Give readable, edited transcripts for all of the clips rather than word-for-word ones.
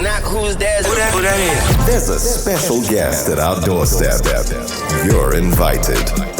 Knock, who's there? Who that is? There's a special guest at our doorstep. You're invited.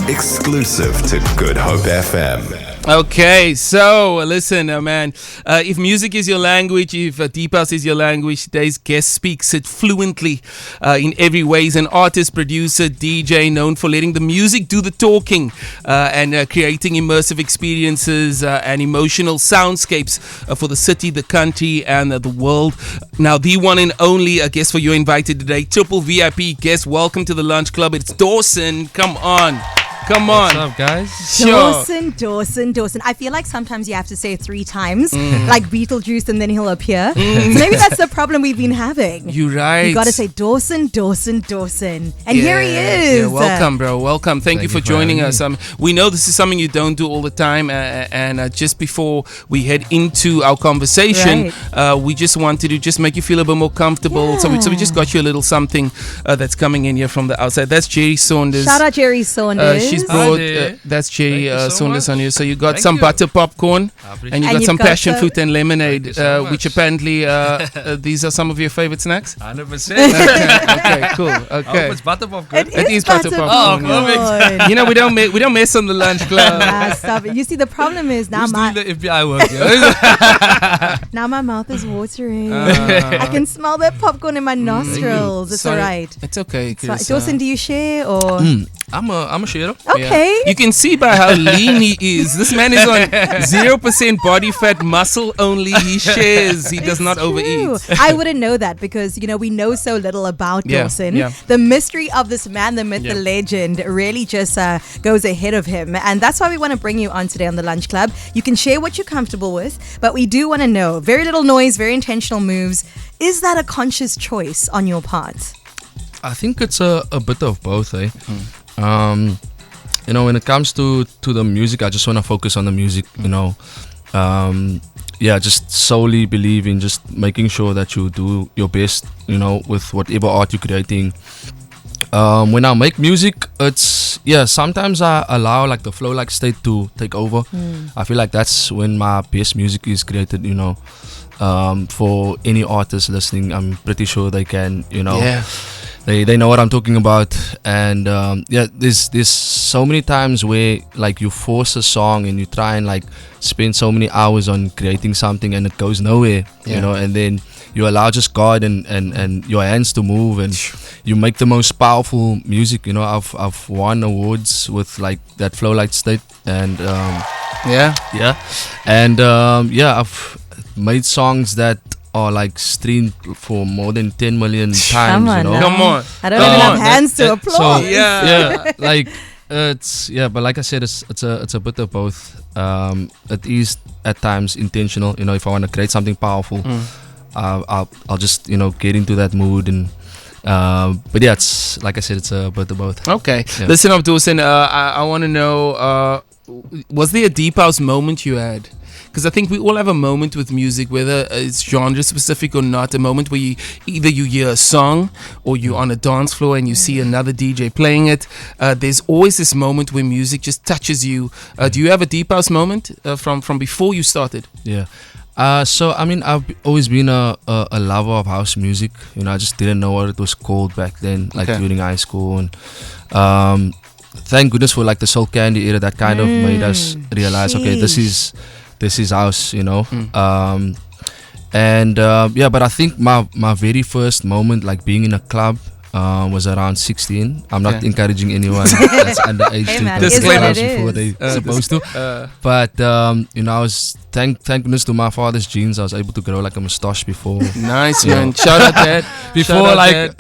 Exclusive to Good Hope FM. Okay, so listen, man. If music is your language, if Deep House is your language, today's guest speaks it fluently in every way. He's an artist, producer, DJ known for letting the music do the talking and creating immersive experiences and emotional soundscapes for the city, the country, and the world. Now, the one and only guest for you invited today, triple VIP guest. Welcome to the Lunch Club. It's Dwson. Come on. Come on. What's up, guys? Sure. Dwson. I feel like sometimes you have to say it 3 times, like Beetlejuice, and then he'll appear. So maybe that's the problem we've been having. You're right. You got to say Dwson. And here he is. Yeah, welcome, bro. Welcome. Thank you for joining us. We know this is something you don't do all the time. And just before we head into our conversation, we just wanted to just make you feel a bit more comfortable. Yeah. So we just got you a little something that's coming in here from the outside. That's Jerry Saunders. Shout out Jerry Saunders. She's brought that's Jerry Saunders on here. So you got some butter popcorn and you got some passion fruit and lemonade, which apparently these are some of your favorite snacks. 100%. Okay, cool. Okay, It's butter popcorn. it is butter popcorn. Oh, You know we don't mess on the lunch club. Nah, stop it. You see, the problem is now Who's my doing the FBI work? now my mouth is watering. I can smell that popcorn in my nostrils. It's Sorry. alright. It's okay. Dwson, do you share or? I'm a sharer. Okay. You can see by how lean he is. This man is on 0% body fat, muscle only. He shares. He does not True. overeat. I wouldn't know that because, we know so little about Dwson. Yeah. The mystery of this man, the myth, the legend, really just goes ahead of him. And that's why we want to bring you on today on the Lunch Club. You can share what you're comfortable with, but we do want to know, very little noise, very intentional moves. Is that a conscious choice on your part? I think it's a bit of both, eh? When it comes to the music, I just want to focus on the music, just solely believe in just making sure that you do your best, with whatever art you're creating. When I make music, sometimes I allow like the flow like state to take over. I feel like that's when my best music is created, for any artist listening. I'm pretty sure they can, They know what I'm talking about, and there's so many times where like you force a song and you try and like spend so many hours on creating something and it goes nowhere, and then you allow just God and your hands to move and you make the most powerful music. I've won awards with like that flow light state, and I've made songs that are like streamed for more than 10 million times. Come on, Come on. I don't even have hands to applaud. But like I said, it's a bit of both. It is at times intentional. If I want to create something powerful, I'll just get into that mood and. It's like I said, it's a bit of both. Okay. Yeah. Listen up, Dwson. I want to know, was there a deep house moment you had? Because I think we all have a moment with music, whether it's genre specific or not, a moment where you hear a song or you're on a dance floor and you see another DJ playing it. There's always this moment where music just touches you. Do you have a deep house moment from before you started? Yeah. I've always been a lover of house music. I just didn't know what it was called back then, during high school. And thank goodness for like the Soul Candy era that kind of made us realize, okay, this is house, but I think my very first moment like being in a club was around 16. I'm not encouraging anyone that's underage to Disclaimer before they're supposed to. But I was thank goodness to my father's genes, I was able to grow like a mustache before. Nice, man. Shout out Dad. Before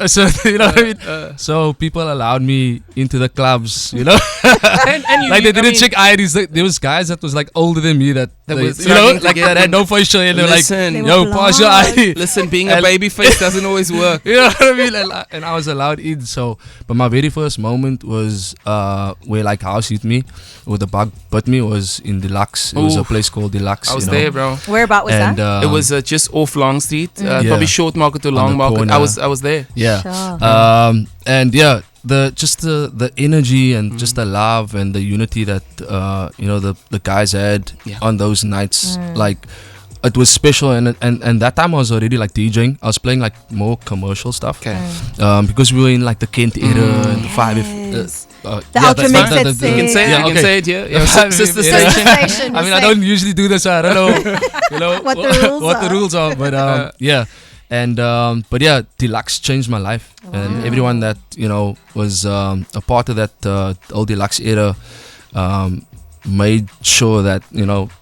so you know what I mean. So people allowed me into the clubs, and like they didn't check IDs. There was guys that was like older than me that that had no facial hair. They were Listen, like, yo, pass your ID. Listen, being a baby face doesn't always work. You know what I mean? And I was allowed in. So, but my very first moment was where like house hit me, or the bug bit me, was in Deluxe. It was a place called Deluxe. I was there, bro. Whereabout was that? It was just off Long Street, probably Short Market to Long Market. Corner. I was there. Yeah. Sure. The energy and just the love and the unity that the guys had on those nights, like it was special, and that time I was already like DJing. I was playing like more commercial stuff. Okay. Because we were in like the Kent era and the 5F. The Ultra Mix at You can 6. say it. Yeah, You can okay. say it. Yeah. Sister Sister station. station. I mean, I don't usually do this. So I don't know, What the rules what are. the rules are. But yeah, and but yeah, Deluxe changed my life, and everyone that was a part of that old Deluxe era made sure that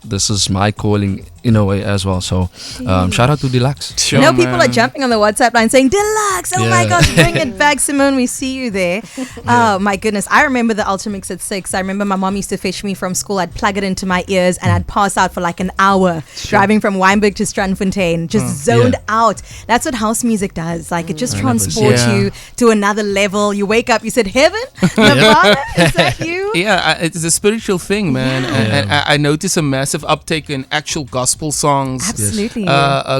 this is my calling in a way as well. So shout out to Deluxe. Sure, I know people man. are jumping on the WhatsApp line saying, Deluxe, oh my Yeah. gosh, bring it back, Simone, we see you there. Oh my goodness. I remember the Ultra Mix at 6. I remember my mom used to fetch me from school. I'd plug it into my ears and I'd pass out for like an hour driving from Wynberg to Strandfontein, just zoned out. That's what house music does. Like it just 100%. transports Yeah. you to another level. You wake up, you said, heaven? Nirvana? Is that you? Yeah, it's a spiritual thing, man. And I notice a massive uptake in actual gospel songs. Absolutely.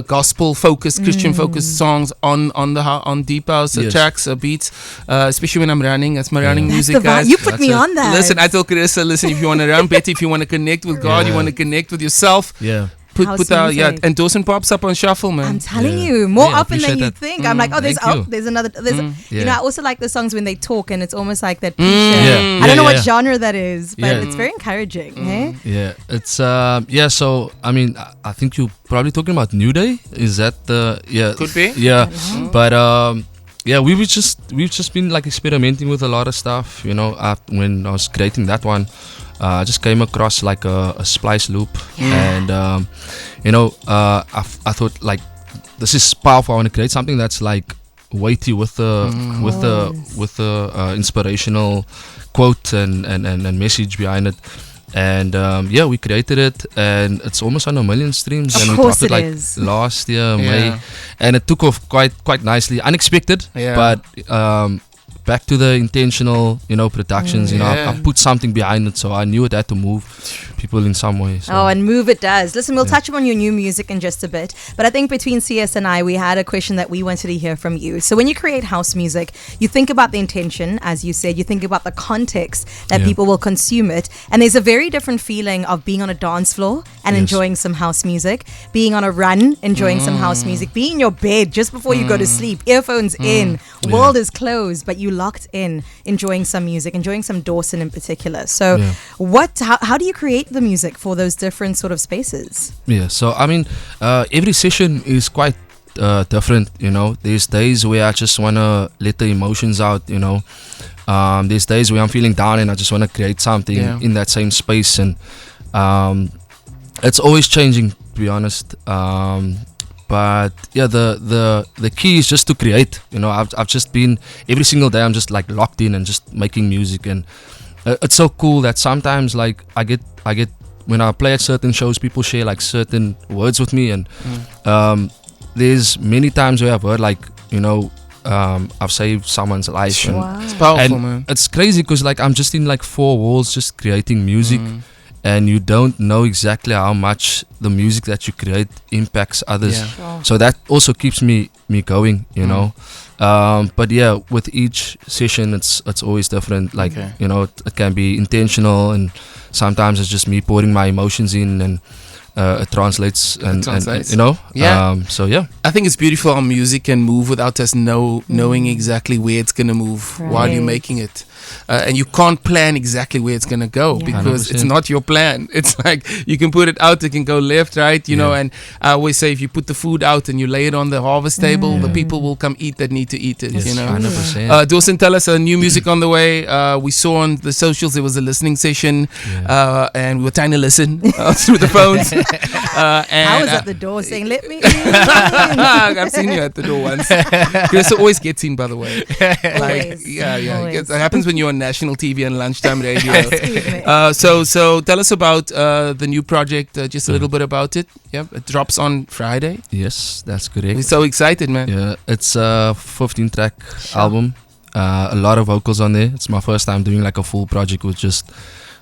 Gospel focused, Christian focused songs on deep house Yes. tracks, beats, especially when I'm running. That's my running That's music, the vibe. guys. You put me on that. Listen, I told Carissa, listen, if you want to run better, if you want to connect with God, you want to connect with yourself, Yeah. House put out, music. and Dwson pops up on shuffle, man. I'm telling Yeah. you, more Yeah, I often than appreciate you that. think. I'm like, oh, there's Thank you. there's another. There's you know, Yeah. I also like the songs when they talk, and it's almost like that. Preacher. Yeah. I don't know Yeah, what yeah. genre that is, but Yeah. it's very encouraging. Eh? Yeah, it's yeah. So I mean, I think you're probably talking about New Day. Is that the Could be. Yeah, but yeah, we've just been like experimenting with a lot of stuff. When I was creating that one, I just came across like a splice loop, and I thought like this is powerful. I want to create something that's like weighty with the inspirational quote and message behind it. And yeah, we created it, and it's almost on 1 million streams. Of and we course dropped it it like is. last year, Yeah. May, and it took off quite nicely. Unexpected, Yeah. but back to the intentional, productions. Yeah. I put something behind it, so I knew it had to move people in some way. So. Oh, and move it does. Listen, we'll touch on your new music in just a bit. But I think between CS and I, we had a question that we wanted to hear from you. So when you create house music, you think about the intention, as you said, you think about the context that Yeah. people will consume it. And there's a very different feeling of being on a dance floor and Yes. enjoying some house music, being on a run, enjoying some house music, being in your bed just before you go to sleep, earphones in, world is closed, but you locked in, enjoying some music, enjoying some Dwson in particular. So how do you create the music for those different sort of spaces? Yeah, so I mean, every session is quite different. There's days where I just wanna let the emotions out. There's days where I'm feeling down and I just wanna create something in that same space, and it's always changing, to be honest. But yeah, the key is just to create. I've just been every single day. I'm just like locked in and just making music, and it's so cool that sometimes like I get when I play at certain shows, people share like certain words with me, and there's many times where I've heard like I've saved someone's life. Sure. And, Wow. It's powerful, and man. it's crazy because like I'm just in like four walls just creating music, and you don't know exactly how much the music that you create impacts others. Yeah. Sure. So that also keeps me going, but yeah, with each session it's always different. Like Okay. it can be intentional, and sometimes it's just me pouring my emotions in, and it translates, and translates. Yeah. So yeah. I think it's beautiful how music can move without us knowing exactly where it's going to move while you're Right. making it. And you can't plan exactly where it's going to go because 100%. it's not your plan. It's like you can put it out, it can go left, right, and I always say if you put the food out and you lay it on the harvest table, the people will come eat that need to eat it, Yes, 100%. Dwson, tell us new music on the way. We saw on the socials there was a listening session, and we were trying to listen through the phones. And I was at the door saying, let me in. I've seen you at the door once. Carissa always gets in, by the way. Always. Yeah. Always. It happens when you're on national TV and lunchtime radio. Excuse me. So tell us about the new project. Just a little bit about it. Yep, it drops on Friday. Yes, that's correct. We're so excited, man. Yeah, it's a 15-track album. A lot of vocals on there. It's my first time doing like a full project with just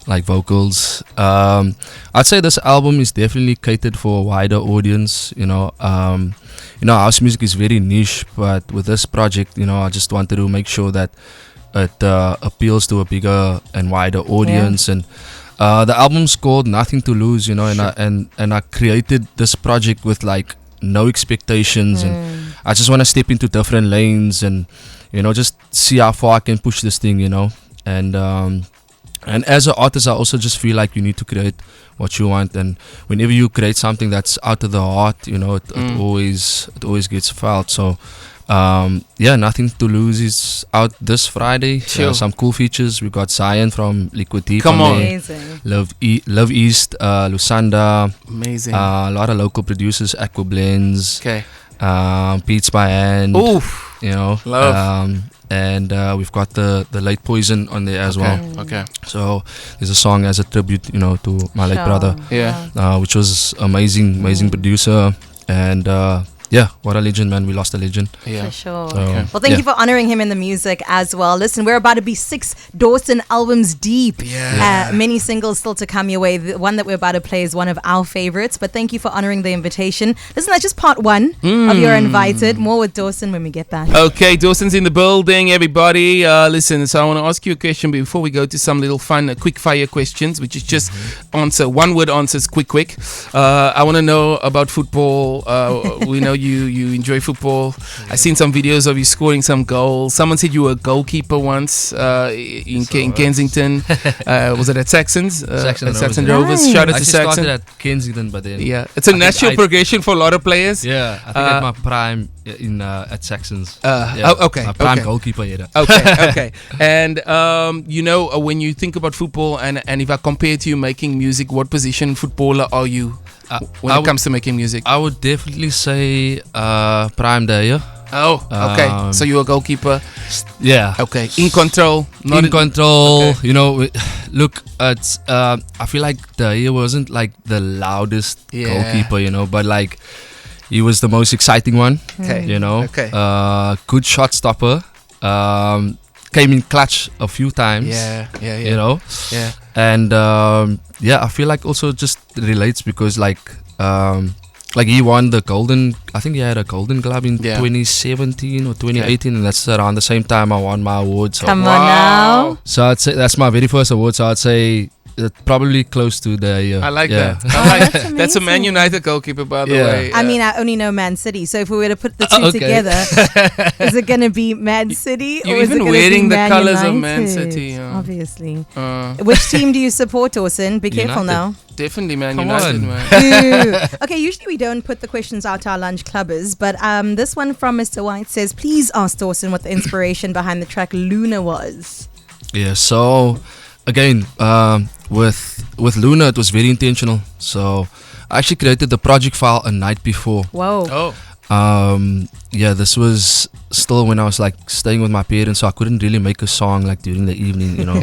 like vocals. I'd say this album is definitely catered for a wider audience. House music is very niche, but with this project, I just wanted to make sure that it appeals to a bigger and wider audience. And The album's called Nothing to Lose, you know, and I created this project with like no expectations, and I just want to step into different lanes and, you know, just see how far I can push this thing, you know. And as an artist, I also just feel like you need to create what you want, and whenever you create something that's out of the heart, you know, it always gets felt. So Nothing to Lose is out this Friday. Some cool features. We got Zion from Liquid Deep. Come on. Amazing. Love East, Lusanda. Amazing. A lot of local producers, Aqua Blends. Okay. Beats by Hand. Oof. You know. Love. And we've got the Late Poison on there as well. Okay. So there's a song as a tribute, you know, to my late brother. Yeah. Which was amazing producer. And what a legend, man. We lost a legend. For sure. So, Well, thank you for honoring him in the music as well. Listen, we're about to be 6 Dwson albums deep. Many singles still to come your way. The one that we're about to play is one of our favorites, but thank you for honoring the invitation. Listen, that's just part 1 of You're Invited. More with Dwson when we get back. Okay, Dwson's in the building, everybody. Listen, so I want to ask you a question before we go to some little fun quick fire questions, which is just answer, one word answers, quick. I want to know about football. We know you enjoy football. I've seen some videos of you scoring some goals. Someone said you were a goalkeeper once in Kensington. Was it at Saxons? Saxon Rovers. Shout out to I Saxon. started at Kensington, but then It's a natural progression for a lot of players. I think at my prime at Saxons. Okay. My prime goalkeeper. Okay. And you know, when you think about football, and if I compare to you making music, what position footballer are you when it comes to making music? I would definitely say prime day. Oh, okay. So you're a goalkeeper. Yeah. Okay. In control. Not in control. Okay. You know, look, it's I feel like he wasn't like the loudest goalkeeper, you know, but like he was the most exciting one. Okay. You know. Okay. Good shot stopper. Came in clutch a few times. Yeah. You know. Yeah. And I feel like also just relates because like he won the golden. I think he had a golden glove in 2017 or 2018, and that's around the same time I won my award. So. Come on now. So I'd say that's my very first award. So I'd say probably close to the. I like that. That's a Man United goalkeeper, by the way. I mean, I only know Man City. So if we were to put the two together, is it going to be Man City? You're or is it even gonna wearing be the Man colours of United? Man City. Obviously. Which team do you support, Dwson? Be careful now. Definitely Man Come United, on. man. Okay, usually we don't put the questions out to our lunch clubbers, but this one from Mr. White says, please ask Dwson what the inspiration behind the track Luna was. Yeah, so again, with Luna, it was very intentional. So I actually created the project file a night before. Whoa. Oh. This was still when I was like staying with my parents, so I couldn't really make a song like during the evening, you know.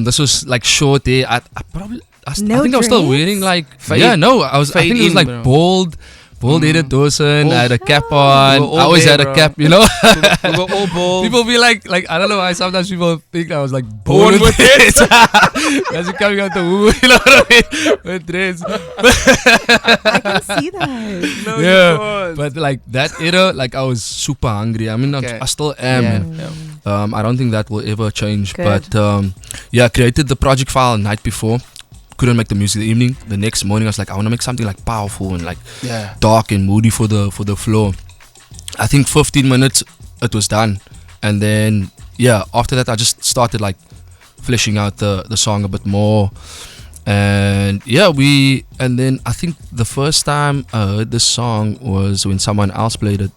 This was like short hair. I think I was still wearing like I think it was like bald-headed Dwson. I had a cap on. I always had a cap, you know. We were all bald. People be like I don't know why sometimes people think I was like born with it. As it coming out the womb, you know what I mean? With dreads. I can see that. No, you can't. But like that era, like I was super hungry. I mean, I still am. I don't think that will ever change. Good. But I created the project file the night before. Couldn't make the music the evening. The next morning I was like, I want to make something like powerful and like dark and moody for the floor. I think 15 minutes it was done, and then after that I just started like fleshing out the song a bit more, and then I think the first time I heard this song was when someone else played it.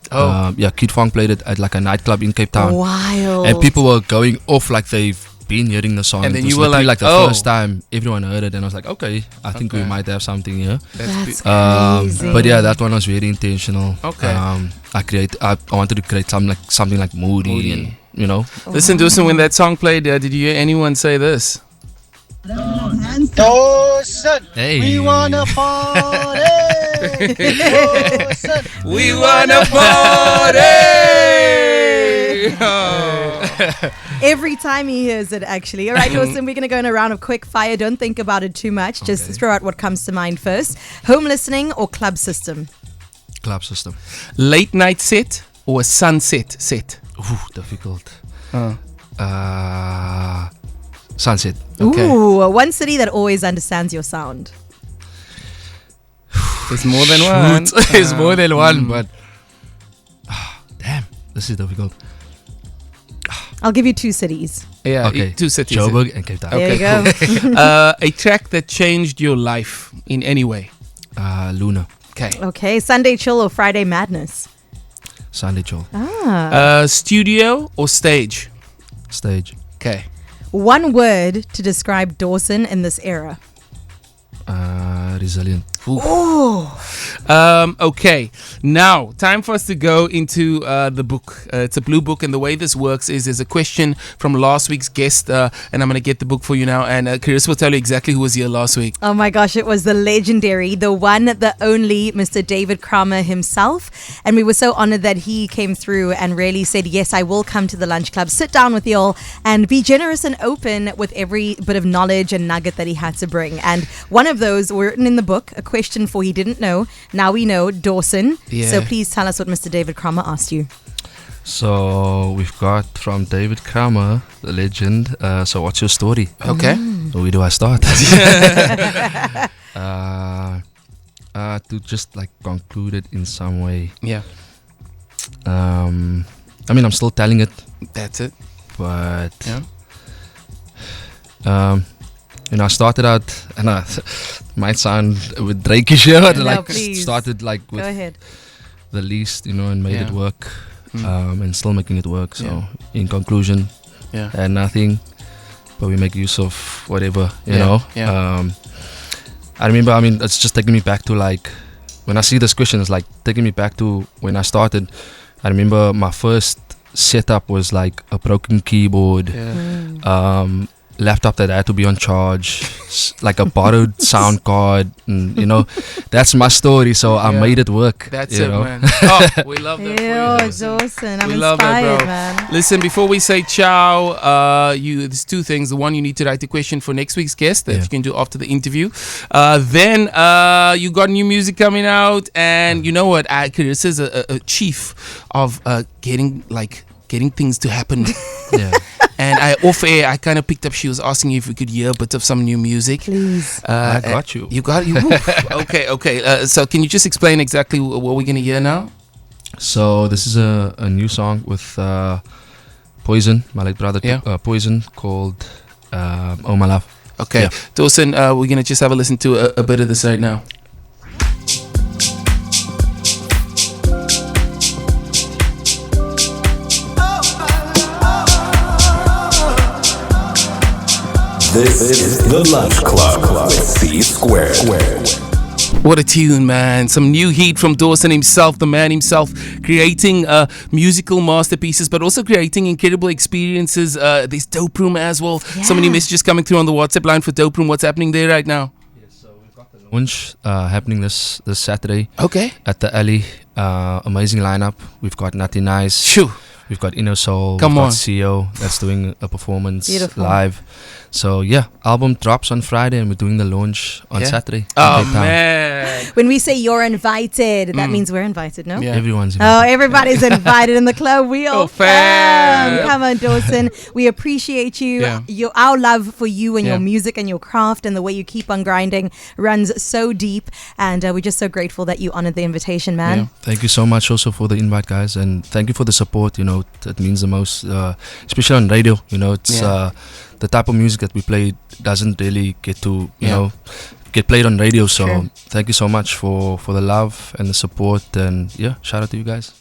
Kid Fong played it at like a nightclub in Cape Town. Wild. And people were going off like they've been hearing the song, and then it was you were like the first time everyone heard it, and I was like, okay, I think we might have something here. That's crazy. But that one was very intentional. Okay. I wanted to create something like moody and, you know. Listen, Dwson, when that song played, did you hear anyone say this? Dwson, Hey. we wanna party. Dwson, We wanna party! Every time he hears it, actually. All right, Dwson, we're going to go in a round of quick fire. Don't think about it too much. Just throw out what comes to mind first. Home listening or club system? Club system. Late night set or a sunset set? Ooh, difficult. Sunset. Okay. Ooh, one city that always understands your sound. There's more than one. There's more than one, but damn, this is difficult. I'll give you 2 cities. Yeah, Okay, 2 cities. Joburg and Cape Town. There you go. A track that changed your life in any way. Luna, Okay. Okay, Sunday chill or Friday madness? Sunday Chill, Studio or stage? stage, Okay. One word to describe Dawson in this era. resilient. Okay, now time for us to go into the book. It's a blue book, and the way this works is there's a question from last week's guest, and I'm going to get the book for you now. And Carissa will tell you exactly who was here last week. Oh my gosh, it was the legendary, the one, the only Mr. David Kramer himself. And we were so honored that he came through and really said, yes, I will come to the lunch club, sit down with you all and be generous and open with every bit of knowledge and nugget that he had to bring. And one of those were written in the book, a question for he didn't know. Now we know, Dawson. Yeah. So please tell us what Mr. David Kramer asked you. So we've got from David Kramer, the legend. So what's your story? Okay. So where do I start? To just like conclude it in some way. Yeah, I mean, I'm still telling it, that's it. but Yeah. I started out, and might sound a bit Drake-ish here, but No, like please. started like Go with ahead. the least, and made it Yeah. work, Mm. and still making it work. So Yeah. in conclusion, Yeah. I had nothing, but we make use of whatever, you Yeah, know. yeah. I remember, I mean, it's just taking me back to like, when I see this question, it's like taking me back to when I started. I remember my first setup was like a broken keyboard, Yeah. laptop that had to be on charge, like a borrowed sound card, and that's my story. So I Yeah. made it work. That's you it, know? man. Oh, we love that for you, Ew, Dawson. Dawson, I'm We love that, inspired, bro. man. Listen, before we say ciao, there's 2 things. The one, you need to write a question for next week's guest that Yeah. you can do after the interview. Then you got new music coming out, and you know what? Carissa is a chief of getting things to happen. Yeah. And off air, I kind of picked up. She was asking you if we could hear a bit of some new music. Please. I got you. You got you. Okay. So can you just explain exactly what we're gonna hear now? So this is a new song with Poison, my late brother. Yeah. Poison, called Oh My Love. Okay, Yeah. Dawson, we're gonna just have a listen to a bit of this right now. This is the Lunch Club with C Squared. What a tune, man. Some new heat from Dwson himself, the man himself, creating musical masterpieces, but also creating incredible experiences. There's Dope Room as well. So many Yeah. messages coming through on the WhatsApp line for Dope Room. What's happening there right now? Launch happening this Saturday Okay. at the Alley. Amazing lineup. We've got Natty Nice. Shoo. We've got Inno Soul. Come we've on. got CEO that's doing a performance Beautiful. live. So yeah, album drops on Friday and we're doing the launch on Yeah. Saturday. in Oh, Cape Town. man. When we say you're invited, that means we're invited, no? Yeah. Everyone's Oh, everybody's invited in the club. We all fam. Come on, Dawson. We appreciate you. Yeah. Our love for you and Yeah. your music and your craft and the way you keep on grinding runs so deep. And we're just so grateful that you honored the invitation, man. Yeah. Thank you so much also for the invite, guys, and thank you for the support. It means the most, especially on radio. It's Yeah. the type of music that we play doesn't really get to Yeah. get played on radio. So True. thank you so much for the love and the support, and yeah, shout out to you guys.